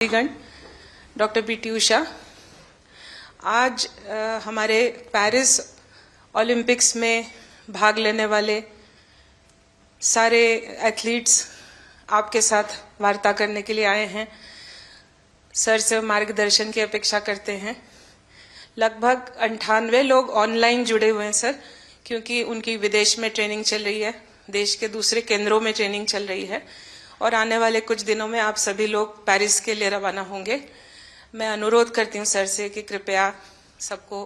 गण doctor PT Usha आज हमारे पेरिस ओलंपिक्स में भाग लेने वाले सारे एथलीट्स आपके साथ वार्ता करने के लिए आए हैं। सर से मार्गदर्शन की अपेक्षा करते हैं। लगभग 98 लोग ऑनलाइन जुड़े हुए हैं सर, क्योंकि उनकी विदेश में ट्रेनिंग चल रही है, देश के दूसरे केंद्रों में ट्रेनिंग चल रही है और आने वाले कुछ दिनों में आप सभी लोग पेरिस के लिए रवाना होंगे। मैं अनुरोध करती हूं सर से कि कृपया सबको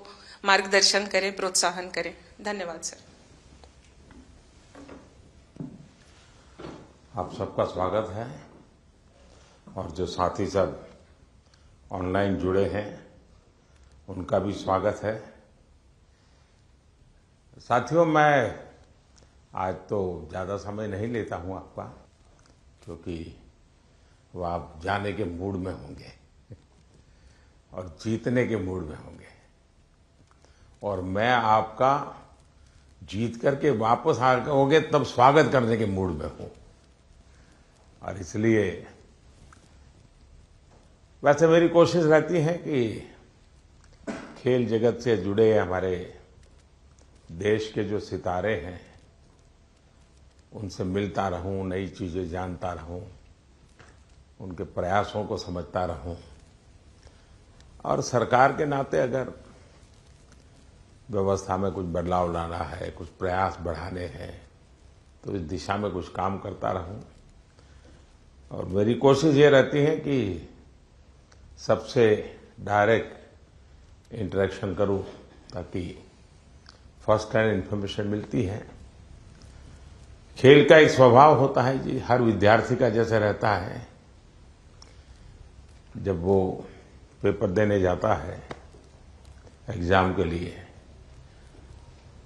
मार्गदर्शन करें, प्रोत्साहन करें। धन्यवाद सर। आप सबका स्वागत है और जो साथी सब ऑनलाइन जुड़े हैं उनका भी स्वागत है। साथियों, मैं आज तो ज़्यादा समय नहीं लेता हूं आपका, क्योंकि वो आप जाने के मूड में होंगे और जीतने के मूड में होंगे और मैं आपका जीत करके वापस आओगे तब स्वागत करने के मूड में हूं। और इसलिए वैसे मेरी कोशिश रहती है कि खेल जगत से जुड़े हमारे देश के जो सितारे हैं उनसे मिलता रहूं, नई चीजें जानता रहूं, उनके प्रयासों को समझता रहूं और सरकार के नाते अगर व्यवस्था में कुछ बदलाव लाना है, कुछ प्रयास बढ़ाने हैं तो इस दिशा में कुछ काम करता रहूं। और मेरी कोशिश ये रहती है कि सबसे डायरेक्ट इंटरेक्शन करूं ताकि फर्स्ट हैंड इन्फॉर्मेशन मिलती है। खेल का एक स्वभाव होता है जी, हर विद्यार्थी का जैसे रहता है, जब वो पेपर देने जाता है एग्जाम के लिए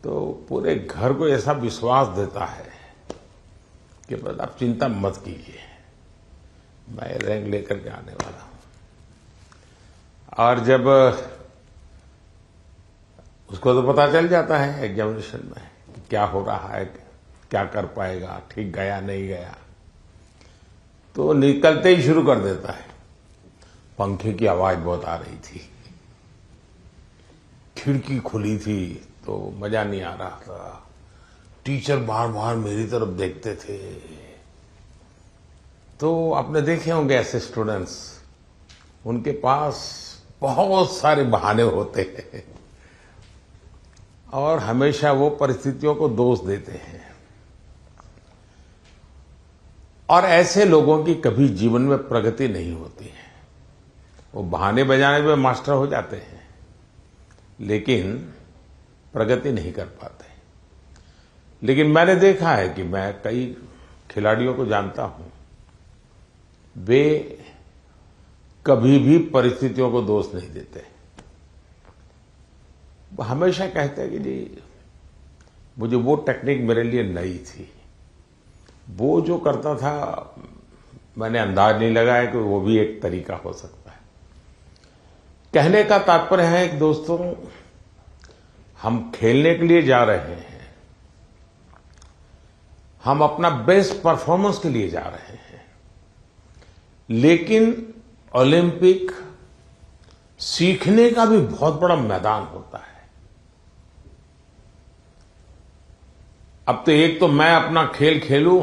तो पूरे घर को ऐसा विश्वास देता है कि बस आप चिंता मत कीजिए, मैं रैंक लेकर के आने वाला हूं। और जब उसको तो पता चल जाता है एग्जामिनेशन में कि क्या हो रहा है, क्या कर पाएगा, ठीक गया नहीं गया, तो निकलते ही शुरू कर देता है। पंखे की आवाज बहुत आ रही थी, खिड़की खुली थी तो मजा नहीं आ रहा था, टीचर बार बार मेरी तरफ देखते थे। तो आपने देखे होंगे ऐसे स्टूडेंट्स, उनके पास बहुत सारे बहाने होते हैं और हमेशा वो परिस्थितियों को दोष देते हैं और ऐसे लोगों की कभी जीवन में प्रगति नहीं होती है। वो बहाने बजाने में मास्टर हो जाते हैं लेकिन प्रगति नहीं कर पाते। लेकिन मैंने देखा है कि मैं कई खिलाड़ियों को जानता हूं, वे कभी भी परिस्थितियों को दोष नहीं देते। वो हमेशा कहते हैं कि जी मुझे वो टेक्निक मेरे लिए नई थी, वो जो करता था मैंने अंदाज नहीं लगाया कि वो भी एक तरीका हो सकता है। कहने का तात्पर्य है कि दोस्तों, हम खेलने के लिए जा रहे हैं, हम अपना बेस्ट परफॉर्मेंस के लिए जा रहे हैं, लेकिन ओलंपिक सीखने का भी बहुत बड़ा मैदान होता है। अब तो एक तो मैं अपना खेल खेलूं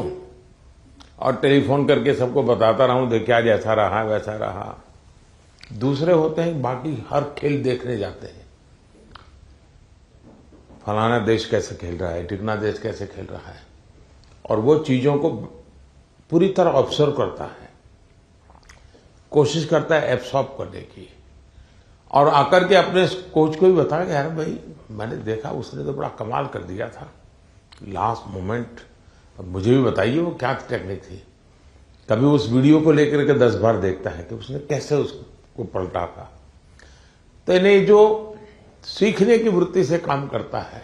और टेलीफोन करके सबको बताता रहूं, देखिए आज ऐसा रहा वैसा रहा। दूसरे होते हैं बाकी हर खेल देखने जाते हैं, फलाना देश कैसे खेल रहा है, टिकना देश कैसे खेल रहा है, और वो चीजों को पूरी तरह ऑब्जर्व करता है, कोशिश करता है एब्सॉर्ब करने की और आकर के अपने कोच को भी बताया कि यार भाई मैंने देखा उसने तो बड़ा कमाल कर दिया था लास्ट मोमेंट, अब मुझे भी बताइए वो क्या टेक्निक थी। कभी उस वीडियो को लेकर के 10 बार देखता है कि उसने कैसे उसको पलटा था। तो इन्हें जो सीखने की वृत्ति से काम करता है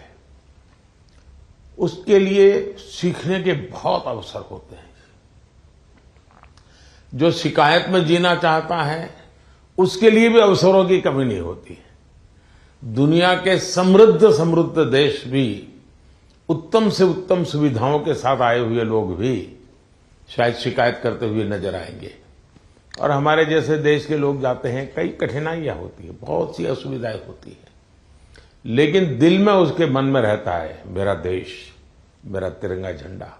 उसके लिए सीखने के बहुत अवसर होते हैं। जो शिकायत में जीना चाहता है उसके लिए भी अवसरों की कमी नहीं होती है। दुनिया के समृद्ध देश भी उत्तम से उत्तम सुविधाओं के साथ आए हुए लोग भी शायद शिकायत करते हुए नजर आएंगे और हमारे जैसे देश के लोग जाते हैं, कई कठिनाइयां होती है, बहुत सी असुविधाएं होती है, लेकिन दिल में उसके मन में रहता है मेरा देश, मेरा तिरंगा झंडा,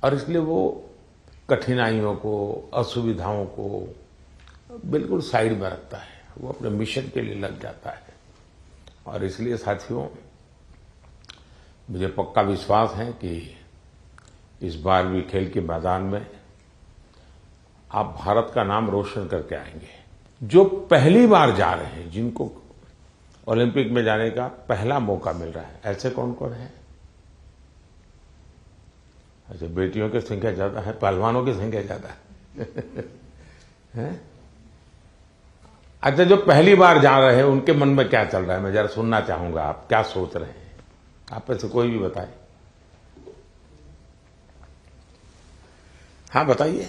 और इसलिए वो कठिनाइयों को, असुविधाओं को बिल्कुल साइड में रखता है, वो अपने मिशन के लिए लग जाता है। और इसलिए साथियों, मुझे पक्का विश्वास है कि इस बार भी खेल के मैदान में आप भारत का नाम रोशन करके आएंगे। जो पहली बार जा रहे हैं, जिनको ओलंपिक में जाने का पहला मौका मिल रहा है, ऐसे कौन कौन है? अच्छा, बेटियों की संख्या ज्यादा है, पहलवानों की संख्या ज्यादा है? अच्छा, जो पहली बार जा रहे हैं उनके मन में क्या चल रहा है, मैं जरा सुनना चाहूंगा, आप क्या सोच रहे हैं? आप में से कोई भी बताए। हाँ बताइए,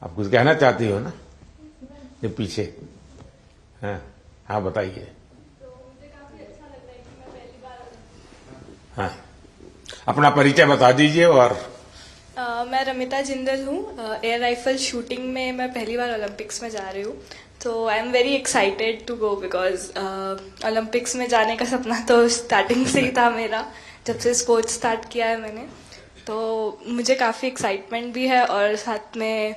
आप कुछ कहना चाहती हो ना, ये पीछे। हाँ हाँ बताइए। हाँ, अपना परिचय बता दीजिए। और मैं रमिता जिंदल हूँ। एयर राइफल शूटिंग में मैं पहली बार ओलंपिक्स में जा रही हूँ, तो I am very excited to go because Olympics में जाने का सपना तो स्टार्टिंग से ही था मेरा, जब से स्पोर्ट्स स्टार्ट किया है मैंने। तो मुझे काफ़ी एक्साइटमेंट भी है और साथ में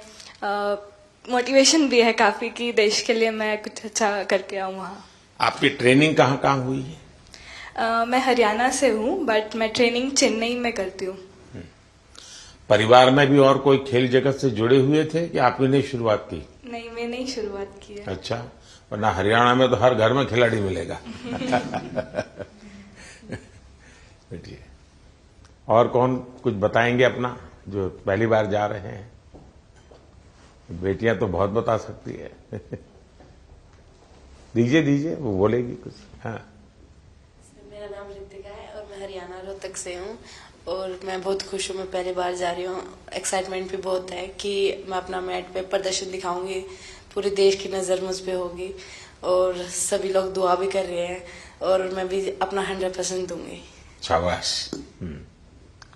मोटिवेशन भी है काफ़ी कि देश के लिए मैं कुछ अच्छा करके आऊँ वहाँ। आपकी ट्रेनिंग कहाँ कहाँ हुई है? मैं हरियाणा से हूँ, बट मैं ट्रेनिंग चेन्नई में करती हूँ। परिवार में भी और कोई खेल जगत से जुड़े हुए थे कि आपने नहीं शुरुआत की? नहीं, मैंने ही शुरुआत की है। अच्छा, वरना हरियाणा में तो हर घर में खिलाड़ी मिलेगा। बैठिए। और कौन कुछ बताएंगे अपना, जो पहली बार जा रहे हैं? बेटियां तो बहुत बता सकती है। दीजिए, वो बोलेगी कुछ। हाँ, मेरा नाम ऋतिका है और मैं हरियाणा रोहतक से हूँ और मैं बहुत खुश हूँ, मैं पहली बार जा रही हूँ। एक्साइटमेंट भी बहुत है कि मैं अपना मैट पे प्रदर्शन दिखाऊंगी, पूरे देश की नज़र मुझ पे होगी और सभी लोग दुआ भी कर रहे हैं और मैं भी अपना 100% दूंगी। शाबाश।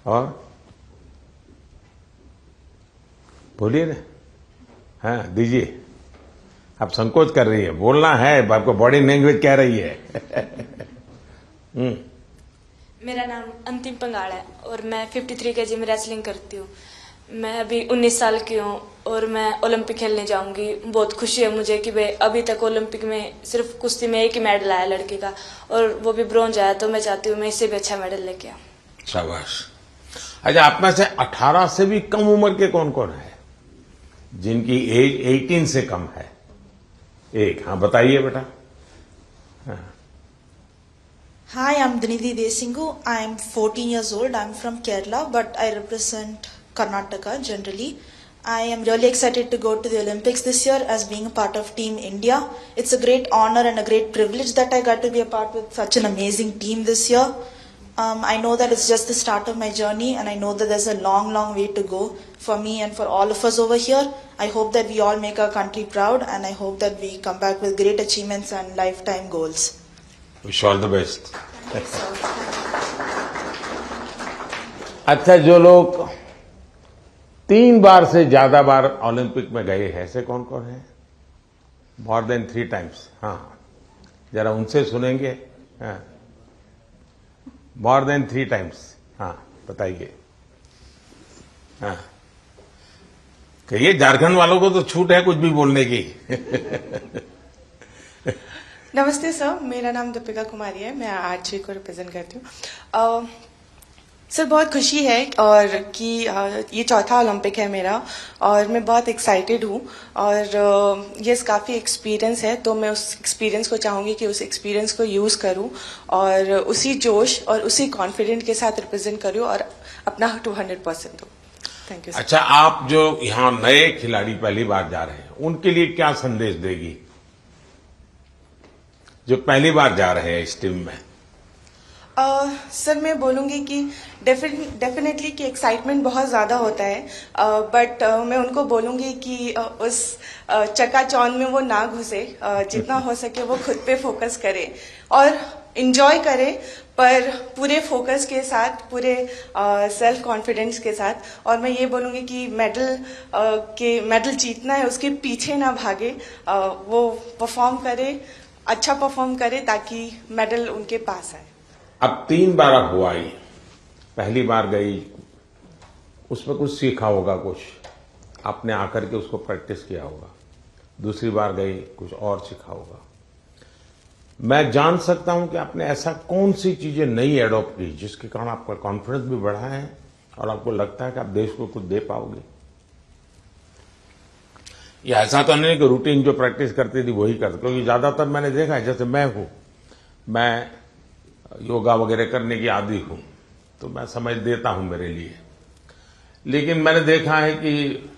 और बोलिए ना। हाँ दीजिए, आप संकोच कर रही है, बोलना है, आपको बॉडी लैंग्वेज कह रही है। मेरा नाम अंतिम पंगाड़ है और मैं 53 kg में रेसलिंग करती हूँ। मैं अभी 19 साल की हूँ और मैं ओलंपिक खेलने जाऊंगी। बहुत खुशी है मुझे कि भाई अभी तक ओलंपिक में सिर्फ कुश्ती में एक ही मेडल आया लड़के का, और वो भी ब्रॉन्ज आया, तो मैं चाहती हूँ मैं इससे भी अच्छा मेडल लेके आऊँ। शाबाश। अच्छा, आप में से 18 से भी कम उम्र के कौन कौन है जिनकी एज 18 से कम है? एक, हाँ बताइए बेटा। हाँ। Hi, I'm Dinidhi Desingu. I'm 14 years old. I'm from Kerala, but I represent Karnataka generally. I am really excited to go to the Olympics this year as being a part of Team India. It's a great honor and a great privilege that I got to be a part with such an amazing team this year. I know that it's just the start of my journey, and I know that there's a long, long way to go for me and for all of us over here. I hope that we all make our country proud, and I hope that we come back with great achievements and lifetime goals. Wish all the best. अच्छा, जो लोग 3 बार से ज्यादा बार Olympic में गए हैं, ऐसे कौन कौन है? More than 3 times. हाँ, जरा उनसे सुनेंगे। हाँ, मोर देन 3 टाइम्स। हाँ बताइए। हाँ, कहिए, झारखंड वालों को तो छूट है कुछ भी बोलने की। नमस्ते सर, मेरा नाम दीपिका कुमारी है, मैं आर्चरी को रिप्रेजेंट करती हूँ। सर बहुत खुशी है और कि ये चौथा ओलंपिक है मेरा और मैं बहुत एक्साइटेड हूँ और ये काफ़ी एक्सपीरियंस है, तो मैं उस एक्सपीरियंस को चाहूँगी कि उस एक्सपीरियंस को यूज़ करूँ और उसी जोश और उसी कॉन्फिडेंट के साथ रिप्रेजेंट करूँ और अपना 200% दूँ। Thank you. अच्छा, आप जो यहाँ नए खिलाड़ी पहली बार जा रहे हैं, उनके लिए क्या संदेश देगी? जो पहली बार जा रहे हैं इस टीम में, सर मैं बोलूँगी कि डेफिनेटली कि एक्साइटमेंट बहुत ज़्यादा होता है, बट मैं उनको बोलूँगी कि उस चकाचौंध में वो ना घुसे, जितना हो सके वो खुद पे फोकस करे और इंजॉय करे, पर पूरे फोकस के साथ, पूरे सेल्फ कॉन्फिडेंस के साथ। और मैं ये बोलूँगी कि मेडल जीतना है उसके पीछे ना भागे, वो परफॉर्म करे, अच्छा परफॉर्म करे ताकि मेडल उनके पास आए। अब 3 बार आप हुआ ही, पहली बार गई, उसमें कुछ सीखा होगा, कुछ आपने आकर के उसको प्रैक्टिस किया होगा। दूसरी बार गई, कुछ और सीखा होगा। मैं जान सकता हूं कि आपने ऐसा कौन सी चीजें नई एडॉप्ट की जिसके कारण आपका कॉन्फिडेंस भी बढ़ा है और आपको लगता है कि आप देश को कुछ दे पाओगे? या ऐसा तो नहीं कि रूटीन जो प्रैक्टिस करती थी वही करते, क्योंकि ज्यादातर मैंने देखा है, जैसे मैं योगा वगैरह करने की आदी हूं, तो मैं समझ देता हूं मेरे लिए, लेकिन मैंने देखा है कि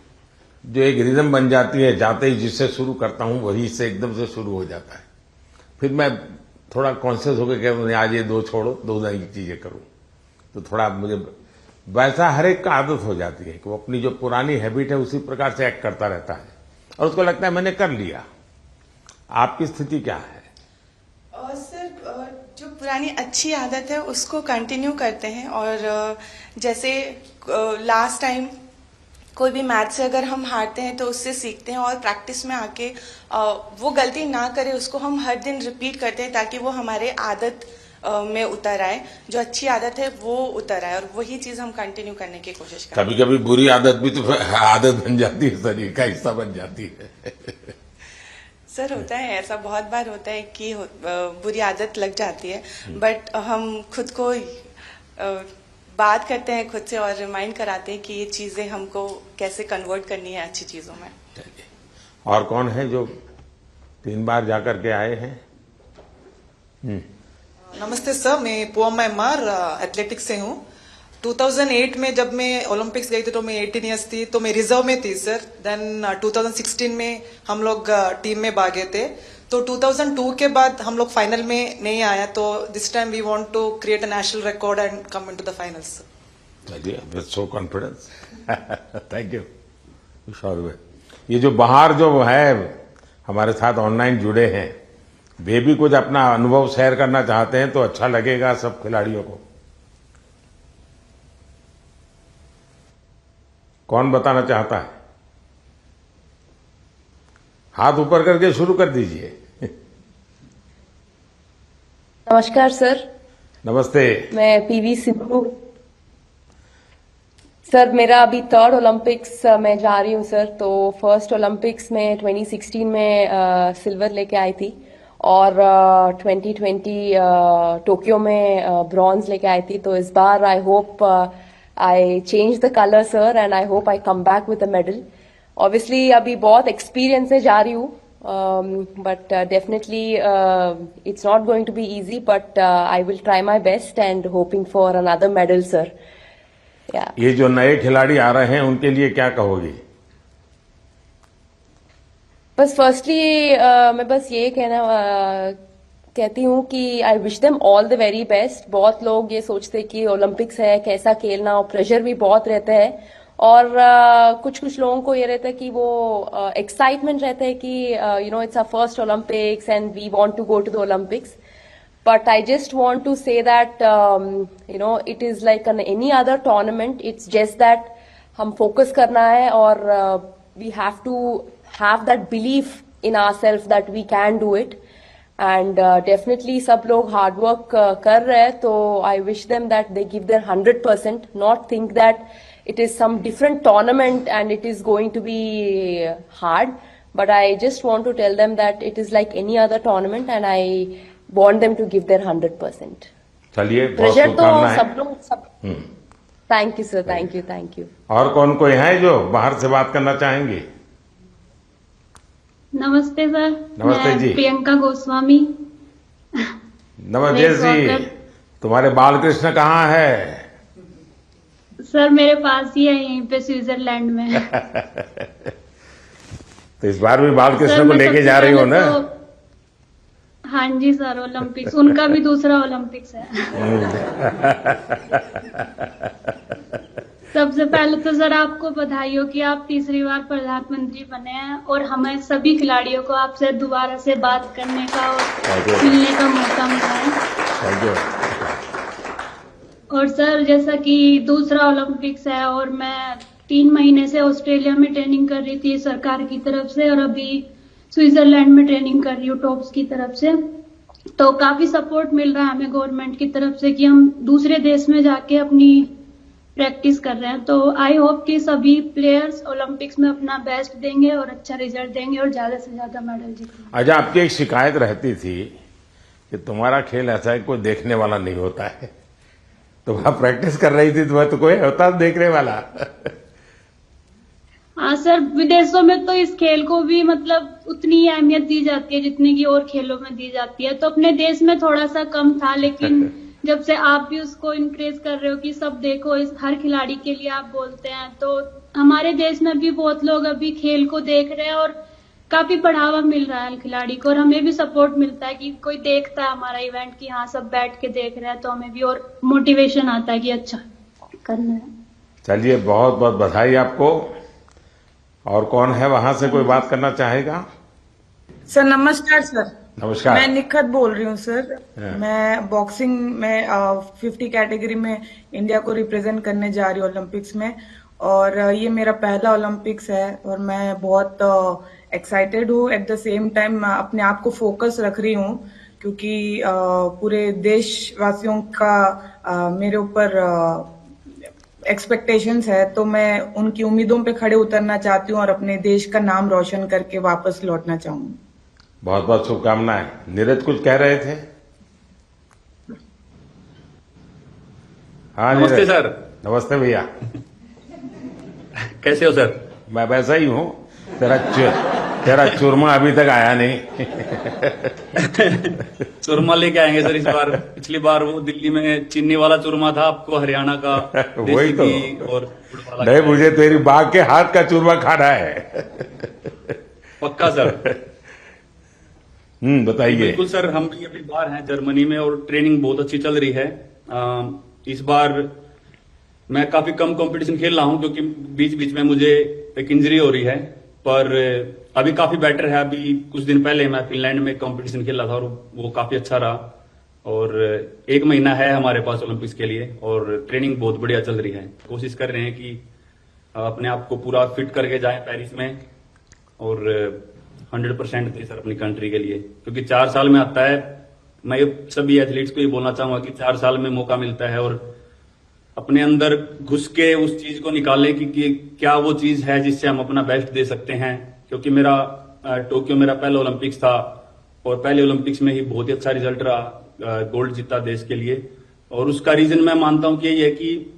जो एक रिदम बन जाती है, जाते ही जिससे शुरू करता हूं वही से एकदम से शुरू हो जाता है। फिर मैं थोड़ा कॉन्शियस होकर कहता हूं आज ये 2 छोड़ो, 2 नई चीजें करूं, तो थोड़ा मुझे वैसा हर एक का आदत हो जाती है कि वो अपनी जो पुरानी हैबिट है उसी प्रकार से एक्ट करता रहता है और उसको लगता है मैंने कर लिया। आपकी स्थिति क्या है? सर जो पुरानी अच्छी आदत है उसको कंटिन्यू करते हैं, और जैसे लास्ट टाइम कोई भी मैच से अगर हम हारते हैं तो उससे सीखते हैं और प्रैक्टिस में आके वो गलती ना करें, उसको हम हर दिन रिपीट करते हैं ताकि वो हमारे आदत में उतर आए, जो अच्छी आदत है वो उतर आए, और वही चीज हम कंटिन्यू करने की कोशिश करते हैं। कभी कभी बुरी आदत भी तो आदत बन जाती है, शरीर का हिस्सा बन जाती है। सर होता है ऐसा, बहुत बार होता है कि बुरी आदत लग जाती है, बट हम खुद को बात करते हैं खुद से और रिमाइंड कराते हैं कि ये चीजें हमको कैसे कन्वर्ट करनी है अच्छी चीजों में। और कौन है जो 3 बार जाकर के आए हैं? नमस्ते सर, मैं पोअम एमआर एथलेटिक्स से हूँ। 2008 में जब मैं ओलंपिक्स गई थी तो मैं 18 ईयर्स थी, तो मैं रिजर्व में थी सर। देन 2016 में हम लोग टीम में भागे थे, तो 2002 के बाद हम लोग फाइनल में नहीं आया, तो this time we want to create a national record and come into the finals. With so confidence, thank you. ये जो बाहर जो है हमारे साथ ऑनलाइन जुड़े हैं, वे भी कुछ अपना अनुभव शेयर करना चाहते हैं तो अच्छा लगेगा सब खिलाड़ियों को। कौन बताना चाहता है? हाथ ऊपर करके शुरू कर दीजिए। नमस्कार सर। नमस्ते। मैं पीवी सिंधु। सर मेरा अभी 3rd ओलंपिक्स में जा रही हूँ सर। तो फर्स्ट ओलंपिक्स में 2016 में सिल्वर लेके आई थी, और 2020 टोक्यो में ब्रॉन्ज लेके आई थी। तो इस बार I hope I change the colour sir, and I hope I come back with a medal. Obviously अभी बहुत एक्सपीरियंस से जा रही हूँ, but definitely it's not going to be easy, but I will try my best and hoping for another medal sir. Yeah. ये जो नए खिलाड़ी आ रहे हैं उनके लिए क्या कहोगी? बस फर्स्टली मैं बस ये कहती हूँ कि आई wish them all the very best. बहुत लोग ये सोचते कि ओलंपिक्स है कैसा खेलना, और प्रेशर भी बहुत रहता है, और कुछ लोगों को ये रहता है कि वो एक्साइटमेंट रहता है कि you know it's our first Olympics and we want to go to the Olympics. But I just want to say that you know it is like any other tournament. It's just that हम focus करना है, और we have to have that belief in ourselves that we can do it. And definitely सब लोग hard work कर रहे हैं, तो I wish them that they give their 100%, not think that it is some different tournament and it is going to be hard, but I just want to tell them that it is like any other tournament and I want them to give their 100%. चलिए, pressure तो सब लोग thank you sir, thank you. और कौन कोई है जो बाहर से बात करना चाहेंगे? नमस्ते सर। नमस्ते जी। प्रियंका गोस्वामी। नमस्ते जी। तुम्हारे बाल कृष्ण कहाँ है? सर मेरे पास ही है, यहीं पे स्विट्जरलैंड में। तो इस बार भी बाल कृष्ण को लेके जा रही हो ना? हाँ जी सर, ओलंपिक्स उनका भी दूसरा ओलंपिक्स है। सबसे पहले तो सर आपको बधाई हो कि आप तीसरी बार प्रधानमंत्री बने हैं और हमें सभी खिलाड़ियों को आपसे दोबारा से बात करने का और मिलने का मौका मिला है। और सर जैसा कि दूसरा ओलंपिक्स है और मैं 3 महीने से ऑस्ट्रेलिया में ट्रेनिंग कर रही थी सरकार की तरफ से और अभी स्विट्जरलैंड में ट्रेनिंग कर रही हूँ टॉप्स की तरफ से, तो काफी सपोर्ट मिल रहा है हमें गवर्नमेंट की तरफ से कि हम दूसरे देश में जाके अपनी प्रैक्टिस कर रहे हैं। तो आई होप कि सभी प्लेयर्स ओलंपिक्स में अपना बेस्ट देंगे और अच्छा रिजल्ट देंगे और ज्यादा से ज्यादा मेडल जीतेंगे। अच्छा, आपकी एक शिकायत रहती थी कि तुम्हारा खेल ऐसा है कोई देखने वाला नहीं होता है। तुम आप प्रैक्टिस कर रही थी तो कोई होता देखने वाला? हाँ सर, विदेशों में तो इस खेल को भी मतलब उतनी ही अहमियत दी जाती है जितनी की और खेलों में दी जाती है, तो अपने देश में थोड़ा सा कम था, लेकिन जब से आप भी उसको इनक्रेज कर रहे हो कि सब देखो, इस हर खिलाड़ी के लिए आप बोलते हैं, तो हमारे देश में भी बहुत लोग अभी खेल को देख रहे हैं और काफी बढ़ावा मिल रहा है खिलाड़ी को और हमें भी सपोर्ट मिलता है कि कोई देखता है हमारा इवेंट कि हाँ सब बैठ के देख रहे हैं, तो हमें भी और मोटिवेशन आता है कि अच्छा करना है। चलिए, बहुत बहुत बधाई आपको। और कौन है वहां से कोई बात करना चाहेगा? सर नमस्कार। सर नमस्कार, मैं निखत बोल रही हूँ सर। मैं बॉक्सिंग में 50 कैटेगरी में इंडिया को रिप्रेजेंट करने जा रही हूँ ओलंपिक्स में, और ये मेरा पहला ओलंपिक्स है और मैं बहुत एक्साइटेड हूँ। एट द सेम टाइम अपने आप को फोकस रख रही हूँ क्योंकि पूरे देशवासियों का मेरे ऊपर एक्सपेक्टेशंस है, तो मैं उनकी उम्मीदों पे खड़े उतरना चाहती हूँ और अपने देश का नाम रोशन करके वापस लौटना चाहूंगी। बहुत बहुत शुभकामनाएं। नीरज कुछ कह रहे थे? हाँ नमस्ते नीरज। सर। नमस्ते भैया। कैसे हो सर? मैं वैसा ही हूँ। तेरा चूरमा अभी तक आया नहीं। चूरमा लेके आएंगे सर इस बार। पिछली बार वो दिल्ली में चीनी वाला चूरमा था, आपको हरियाणा का वही तो। और नहीं, मुझे तेरी बाघ के हाथ का चूरमा खाना है। पक्का सर। बताइए। बिल्कुल सर, हम भी अभी बाहर हैं जर्मनी में और ट्रेनिंग बहुत अच्छी चल रही है। इस बार मैं काफी कम कंपटीशन खेल रहा हूं क्योंकि बीच बीच में मुझे एक इंजरी हो रही है, पर अभी काफी बेटर है। अभी कुछ दिन पहले मैं फिनलैंड में कंपटीशन खेल रहा था और वो काफी अच्छा रहा। और 1 महीना है हमारे पास ओलंपिक्स के लिए और ट्रेनिंग बहुत बढ़िया चल रही है। कोशिश कर रहे हैं कि अपने आप को पूरा फिट करके जाएं पेरिस में और 100% दे सर अपनी कंट्री के लिए, क्योंकि 4 साल में आता है। मैं सभी एथलीट्स को ये बोलना चाहूंगा कि 4 साल में मौका मिलता है और अपने अंदर घुस के उस चीज को निकालें कि क्या वो चीज है जिससे हम अपना बेस्ट दे सकते हैं। क्योंकि मेरा टोक्यो मेरा पहला ओलंपिक्स था और पहले ओलंपिक्स में ही बहुत ही अच्छा रिजल्ट रहा, गोल्ड जीता देश के लिए। और उसका रीजन मैं मानता हूं कि ये है कि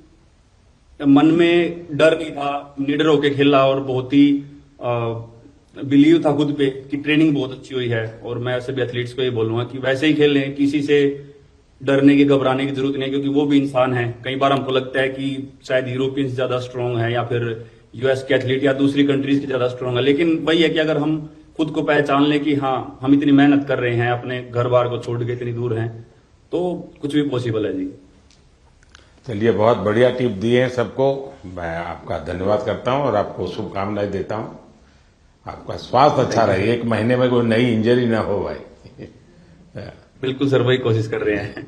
मन में डर नहीं था, निडर होके खेला और बहुत ही बिलीव था खुद पे कि ट्रेनिंग बहुत अच्छी हुई है। और मैं सभी एथलीट्स को ये बोलूंगा कि वैसे ही खेलें, किसी से डरने की घबराने की जरूरत नहीं, क्योंकि वो भी इंसान है। कई बार हमको लगता है कि शायद यूरोपियंस ज्यादा स्ट्रांग है या फिर यूएस के एथलीट या दूसरी कंट्रीज के ज्यादा स्ट्रांग है, लेकिन वही है कि अगर हम खुद को पहचान लें कि हाँ हम इतनी मेहनत कर रहे हैं, अपने घर बार को छोड़ के इतनी दूर हैं, तो कुछ भी पॉसिबल है जी। चलिए, बहुत बढ़िया टिप दिए हैं सबको। मैं आपका धन्यवाद करता हूं और आपको शुभकामनाएं देता हूं। आपका स्वास्थ्य अच्छा रहे, 1 महीने में कोई नई इंजरी ना हो भाई। बिल्कुल सर, वही कोशिश कर रहे हैं।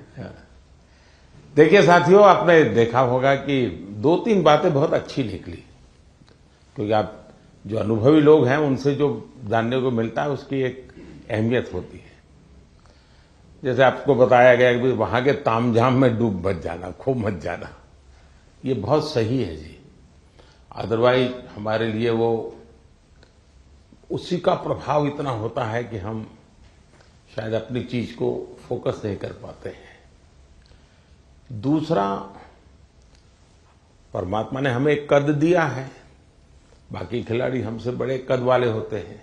देखिए साथियों, आपने देखा होगा कि 2-3 बातें बहुत अच्छी निकली, क्योंकि आप जो अनुभवी लोग हैं उनसे जो जानने को मिलता है उसकी एक अहमियत होती है। जैसे आपको बताया गया कि वहां के तामझाम में डूब मत जाना, खूब मत जाना, ये बहुत सही है जी। अदरवाइज हमारे लिए वो उसी का प्रभाव इतना होता है कि हम शायद अपनी चीज को फोकस नहीं कर पाते हैं। दूसरा, परमात्मा ने हमें एक कद दिया है, बाकी खिलाड़ी हमसे बड़े कद वाले होते हैं,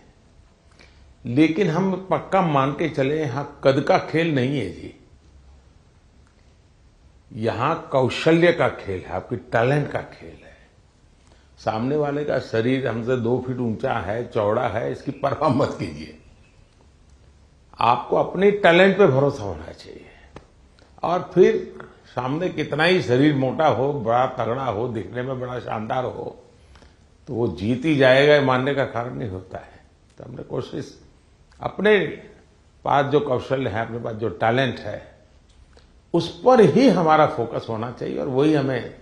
लेकिन हम पक्का मान के चले यहां कद का खेल नहीं है जी। यहां कौशल्य का खेल है, आपकी टैलेंट का खेल है। सामने वाले का शरीर हमसे 2 फीट ऊंचा है, चौड़ा है, इसकी परवाह मत कीजिए। आपको अपने टैलेंट पे भरोसा होना चाहिए, और फिर सामने कितना ही शरीर मोटा हो, बड़ा तगड़ा हो, दिखने में बड़ा शानदार हो, तो वो जीत ही जाएगा ये मानने का कारण नहीं होता है। तो हमने कोशिश, अपने पास जो कौशल्य है, अपने पास जो टैलेंट है, उस पर ही हमारा फोकस होना चाहिए, और वही हमें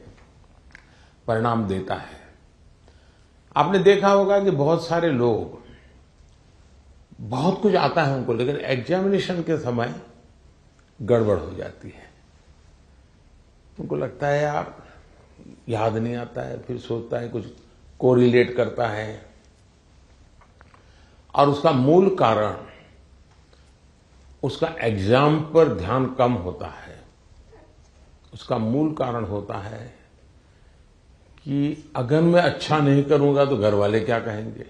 परिणाम देता है। आपने देखा होगा कि बहुत सारे लोग, बहुत कुछ आता है उनको, लेकिन एग्जामिनेशन के समय गड़बड़ हो जाती है। उनको लगता है यार याद नहीं आता है, फिर सोचता है, कुछ कोरिलेट करता है, और उसका मूल कारण उसका एग्जाम पर ध्यान कम होता है। उसका मूल कारण होता है कि अगर मैं अच्छा नहीं करूंगा तो घर वाले क्या कहेंगे,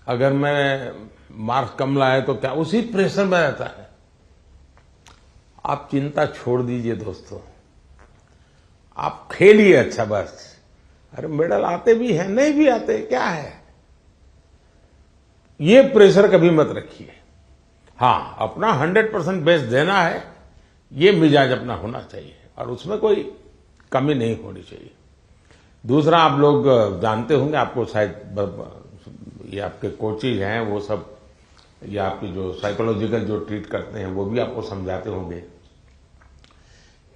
अगर मैं मार्क्स कम लाए तो क्या, उसी प्रेशर में रहता है। आप चिंता छोड़ दीजिए दोस्तों, आप खेलिए अच्छा बस। अरे मेडल आते भी हैं, नहीं भी आते, क्या है, ये प्रेशर कभी मत रखिए। हाँ, अपना 100% बेस्ट देना है, ये मिजाज अपना होना चाहिए, और उसमें कोई कमी नहीं होनी चाहिए। दूसरा, आप लोग जानते होंगे, आपको शायद ये आपके कोचेज हैं वो सब, या आपकी जो साइकोलॉजिकल जो ट्रीट करते हैं वो भी आपको समझाते होंगे।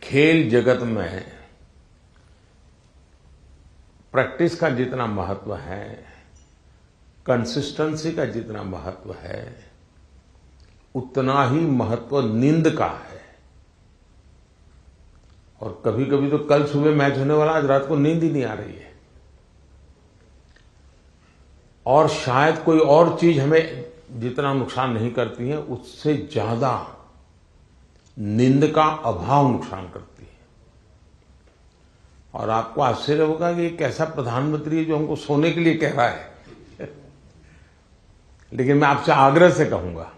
खेल जगत में प्रैक्टिस का जितना महत्व है, कंसिस्टेंसी का जितना महत्व है, उतना ही महत्व नींद का है। और कभी कभी तो कल सुबह मैच होने वाला, आज रात को नींद ही नहीं आ रही है, और शायद कोई और चीज हमें जितना नुकसान नहीं करती है, उससे ज्यादा नींद का अभाव नुकसान करती है। और आपको आश्चर्य होगा कि एक ऐसा प्रधानमंत्री है जो हमको सोने के लिए कह रहा है लेकिन मैं आपसे आग्रह से कहूंगा,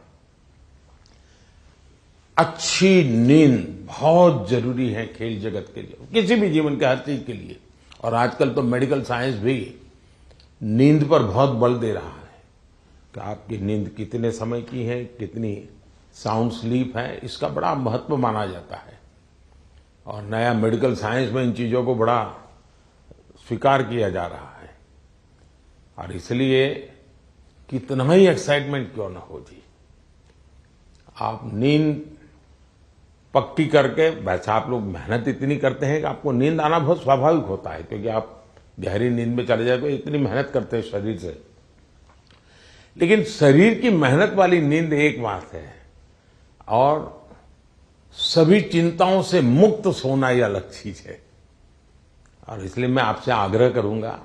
अच्छी नींद बहुत जरूरी है खेल जगत के लिए, किसी भी जीवन के हर चीज के लिए। और आजकल तो मेडिकल साइंस भी नींद पर बहुत बल दे रहा है कि आपकी नींद कितने समय की है, कितनी साउंड स्लीप है, इसका बड़ा महत्व माना जाता है। और नया मेडिकल साइंस में इन चीजों को बड़ा स्वीकार किया जा रहा है, और इसलिए कितना ही एक्साइटमेंट क्यों ना हो जी, आप नींद पक्की करके, वैसे आप लोग मेहनत इतनी करते हैं कि आपको नींद आना बहुत स्वाभाविक होता है, क्योंकि आप गहरी नींद में चले जाए तो इतनी मेहनत करते हैं शरीर से। लेकिन शरीर की मेहनत वाली नींद एक बात है, और सभी चिंताओं से मुक्त सोना ये अलग चीज है। और इसलिए मैं आपसे आग्रह करूंगा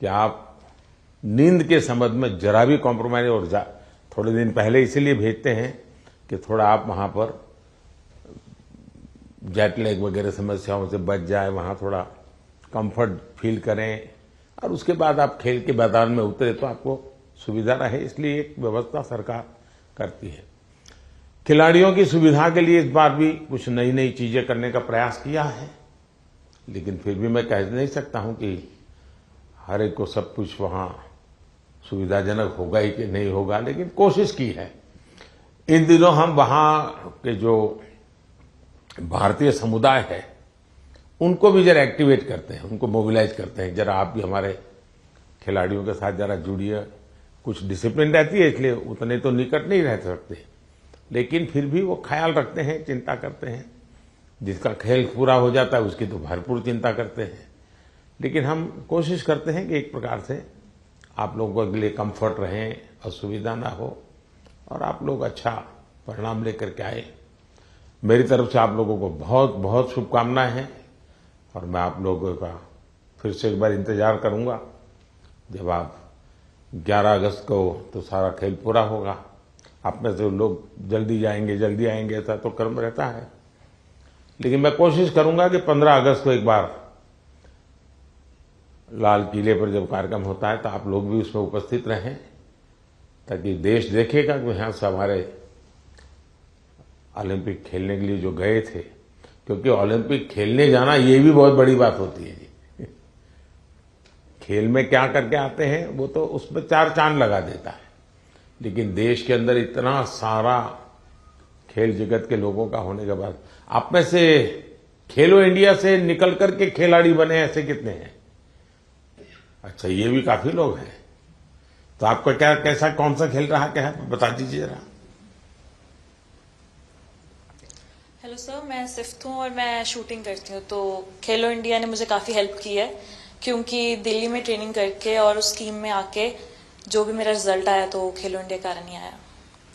कि आप नींद के संबंध में जरा भी कॉम्प्रोमाइज, और थोड़े दिन पहले इसीलिए भेजते हैं कि थोड़ा आप वहां पर जेट लैग वगैरह समस्याओं से बच जाए, वहां थोड़ा कंफर्ट फील करें, और उसके बाद आप खेल के मैदान में उतरे तो आपको सुविधा रहे, इसलिए एक व्यवस्था सरकार करती है। खिलाड़ियों की सुविधा के लिए इस बार भी कुछ नई नई चीजें करने का प्रयास किया है, लेकिन फिर भी मैं कह नहीं सकता हूं कि हर एक को सब कुछ वहां सुविधाजनक होगा ही कि नहीं होगा, लेकिन कोशिश की है। इन दिनों हम वहां के जो भारतीय समुदाय है उनको भी जरा एक्टिवेट करते हैं, उनको मोबिलाइज करते हैं, जरा आप भी हमारे खिलाड़ियों के साथ जरा जुड़िए। कुछ डिसिप्लिन रहती है, इसलिए उतने तो निकट नहीं रह सकते, लेकिन फिर भी वो ख्याल रखते हैं, चिंता करते हैं। जिसका खेल पूरा हो जाता है उसकी तो भरपूर चिंता करते हैं, लेकिन हम कोशिश करते हैं कि एक प्रकार से आप लोगों के लिए कंफर्ट रहें, असुविधा ना हो, और आप लोग अच्छा परिणाम लेकर के आए। मेरी तरफ से आप लोगों को बहुत बहुत शुभकामनाएं हैं, और मैं आप लोगों का फिर से एक बार इंतजार करूंगा जब आप 11 अगस्त को तो सारा खेल पूरा होगा। आप में से लोग जल्दी जाएंगे, जल्दी आएंगे, ऐसा तो क्रम रहता है, लेकिन मैं कोशिश करूंगा कि 15 अगस्त को एक बार लाल किले पर जब कार्यक्रम होता है तो आप लोग भी उसमें उपस्थित रहें, ताकि देश देखेगा कि यहाँ से हमारे ओलंपिक खेलने के लिए जो गए थे, क्योंकि ओलंपिक खेलने जाना ये भी बहुत बड़ी बात होती है जी। खेल में क्या करके आते हैं वो तो उसमें 4 चांद लगा देता है, लेकिन देश के अंदर इतना सारा खेल जगत के लोगों का होने के बाद आप में से खेलो इंडिया से निकल करके खिलाड़ी बने ऐसे कितने हैं? अच्छा, ये भी काफी लोग हैं। तो आपका क्या कैसा कौन सा खेल रहा क्या है, बता दीजिए जरा। हेलो सर, मैं सिफ्त हूँ और मैं शूटिंग करती हूँ। तो खेलो इंडिया ने मुझे काफ़ी हेल्प की है, क्योंकि दिल्ली में ट्रेनिंग करके और उस टीम में आके जो भी मेरा रिजल्ट आया तो खेलो इंडिया के कारण ही आया।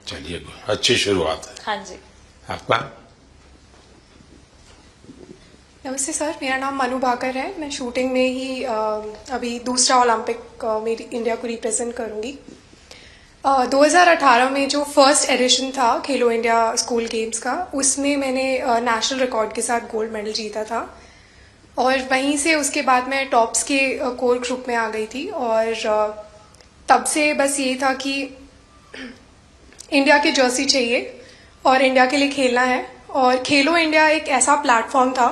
चलिए, अच्छी शुरुआत है। हाँ जी। आपका? नमस्ते सर, मेरा नाम मनु भाकर है। मैं शूटिंग में ही अभी दूसरा ओलंपिक मेरी इंडिया को रिप्रेजेंट करूंगी। 2018 में जो फर्स्ट एडिशन था खेलो इंडिया स्कूल गेम्स का, उसमें मैंने नेशनल रिकॉर्ड के साथ गोल्ड मेडल जीता था और वहीं से उसके बाद मैं टॉप्स के कोर ग्रुप में आ गई थी। और तब से बस यही था कि इंडिया की जर्सी चाहिए और इंडिया के लिए खेलना है। और खेलो इंडिया एक ऐसा प्लेटफॉर्म था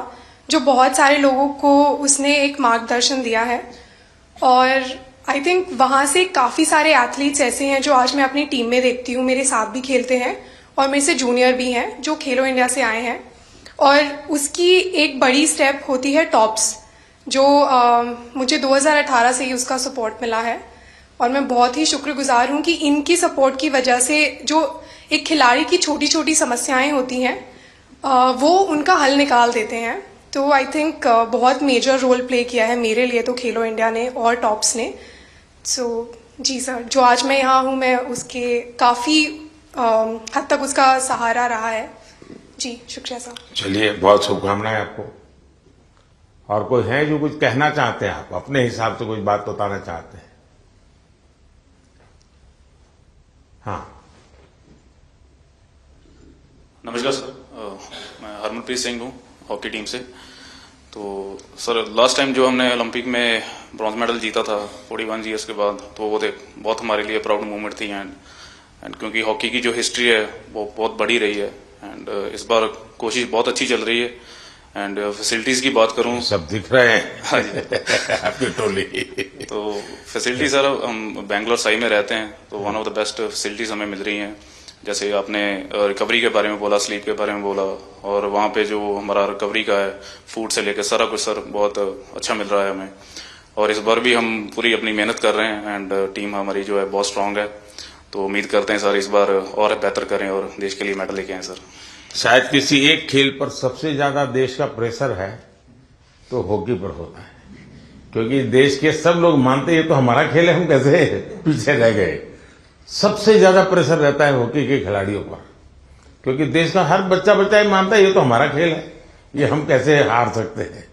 जो बहुत सारे लोगों को उसने एक मार्गदर्शन दिया है और आई थिंक वहाँ से काफ़ी सारे एथलीट्स ऐसे हैं जो आज मैं अपनी टीम में देखती हूँ, मेरे साथ भी खेलते हैं और मेरे से जूनियर भी हैं जो खेलो इंडिया से आए हैं। और उसकी एक बड़ी स्टेप होती है टॉप्स, जो मुझे 2018 से ही उसका सपोर्ट मिला है और मैं बहुत ही शुक्रगुजार हूँ कि इनकी सपोर्ट की वजह से जो एक खिलाड़ी की छोटी छोटी समस्याएं होती हैं वो उनका हल निकाल देते हैं। तो आई थिंक बहुत मेजर रोल प्ले किया है मेरे लिए तो खेलो इंडिया ने और टॉप्स ने। सो जी सर, जो आज मैं यहाँ हूँ मैं उसके काफ़ी हद तक उसका सहारा रहा है। जी शुक्रिया सर। चलिए, बहुत शुभकामनाएं आपको। और कोई है जो कुछ कहना चाहते हैं, आप अपने हिसाब से कुछ बात बताना चाहते हैं? हाँ, नमस्कार सर, मैं हरमनप्रीत सिंह हूँ हॉकी टीम से। तो सर, लास्ट टाइम जो हमने ओलंपिक में ब्रॉन्ज मेडल जीता था 41 ईयर्स के बाद, तो वो बहुत हमारे लिए प्राउड मोमेंट थी। एंड क्योंकि हॉकी की जो हिस्ट्री है वो बहुत बड़ी रही है एंड इस बार कोशिश बहुत अच्छी चल रही है। एंड फैसिलिटीज की बात करूं, सब दिख रहे हैं। हाँ जी आपकी टोली। तो फैसिलिटी सर, हम बैंगलोर साई में रहते हैं तो one of the best facilities हमें मिल रही हैं। जैसे आपने रिकवरी के बारे में बोला, स्लीप के बारे में बोला, और वहाँ पे जो हमारा रिकवरी का है, फूड से लेकर सारा कुछ सर बहुत अच्छा मिल रहा है हमें। और इस बार भी हम पूरी अपनी मेहनत कर रहे हैं एंड टीम हमारी जो है बहुत स्ट्रांग है। तो उम्मीद करते हैं सर इस बार और बेहतर करें और देश के लिए मेडल लेके आए सर। शायद किसी एक खेल पर सबसे ज्यादा देश का प्रेशर है तो हॉकी पर होता है, क्योंकि देश के सब लोग मानते हैं ये तो हमारा खेल है, हम कैसे पीछे रह गए। सबसे ज्यादा प्रेशर रहता है हॉकी के खिलाड़ियों पर, क्योंकि देश का हर बच्चा ये मानता है ये तो हमारा खेल है, ये हम कैसे हार सकते हैं।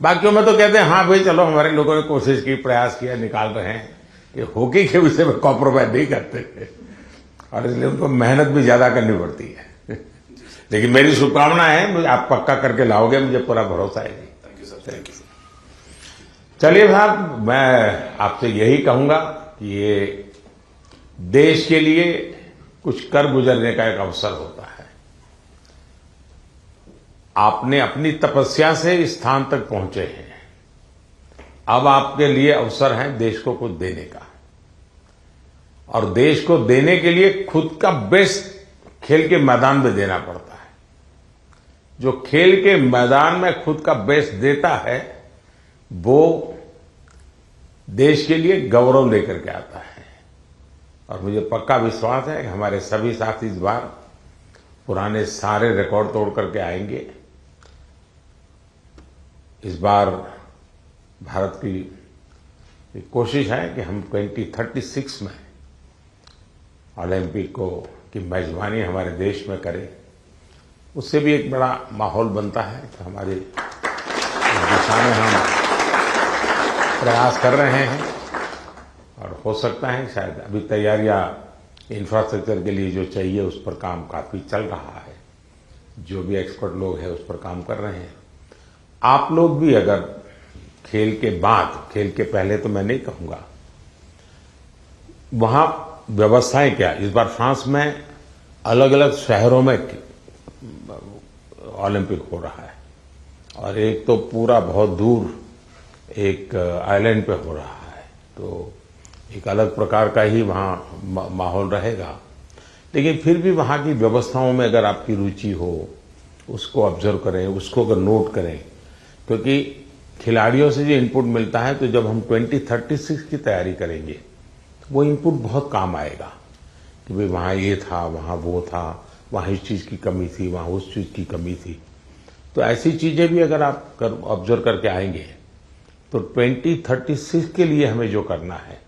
बाकियों में तो कहते हैं हाँ भाई चलो हमारे लोगों ने कोशिश की, प्रयास किया, निकाल रहे हैं। ये हॉकी के विषय में कॉम्प्रोमाइज नहीं करते और इसलिए उनको मेहनत भी ज्यादा करनी पड़ती है। लेकिन मेरी शुभकामना है, आप पक्का करके लाओगे, मुझे पूरा भरोसा है। Thank you sir. Thank you. चलिए साहब, मैं आपसे यही कहूंगा कि ये देश के लिए कुछ कर गुजरने का एक अवसर होता है। आपने अपनी तपस्या से इस स्थान तक पहुंचे हैं, अब आपके लिए अवसर है देश को कुछ देने का, और देश को देने के लिए खुद का बेस्ट खेल के मैदान में देना पड़ता है। जो खेल के मैदान में खुद का बेस्ट देता है वो देश के लिए गौरव लेकर के आता है। और मुझे पक्का विश्वास है कि हमारे सभी साथी इस बार पुराने सारे रिकॉर्ड तोड़ करके आएंगे। इस बार भारत की कोशिश है कि हम 2036 में ओलंपिक की मेजबानी हमारे देश में करें। उससे भी एक बड़ा माहौल बनता है कि हमारी दिशा में हम प्रयास कर रहे हैं और हो सकता है शायद अभी तैयारियां इंफ्रास्ट्रक्चर के लिए जो चाहिए उस पर काम काफी चल रहा है। जो भी एक्सपर्ट लोग हैं उस पर काम कर रहे हैं। आप लोग भी अगर खेल के बाद, खेल के पहले तो मैं नहीं कहूंगा, वहां व्यवस्थाएं क्या, इस बार फ्रांस में अलग अलग शहरों में ओलंपिक हो रहा है और एक तो पूरा बहुत दूर एक आइलैंड पे हो रहा है। तो एक अलग प्रकार का ही वहाँ माहौल रहेगा, लेकिन फिर भी वहाँ की व्यवस्थाओं में अगर आपकी रुचि हो, उसको ऑब्जर्व करें, उसको अगर नोट करें, क्योंकि खिलाड़ियों से जो इनपुट मिलता है, तो जब हम 2036 की तैयारी करेंगे तो वो इनपुट बहुत काम आएगा कि भाई वहाँ ये था, वहाँ वो था, वहाँ इस चीज़ की कमी थी, वहाँ उस चीज़ की कमी थी। तो ऐसी चीज़ें भी अगर आप ऑब्जर्व करके आएंगे तो 2036 के लिए हमें जो करना है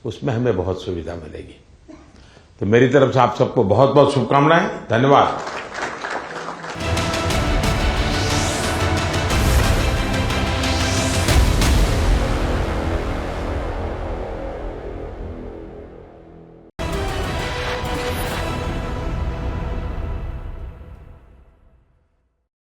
उसमें हमें बहुत सुविधा मिलेगी। तो मेरी तरफ से आप सबको बहुत बहुत शुभकामनाएं। धन्यवाद।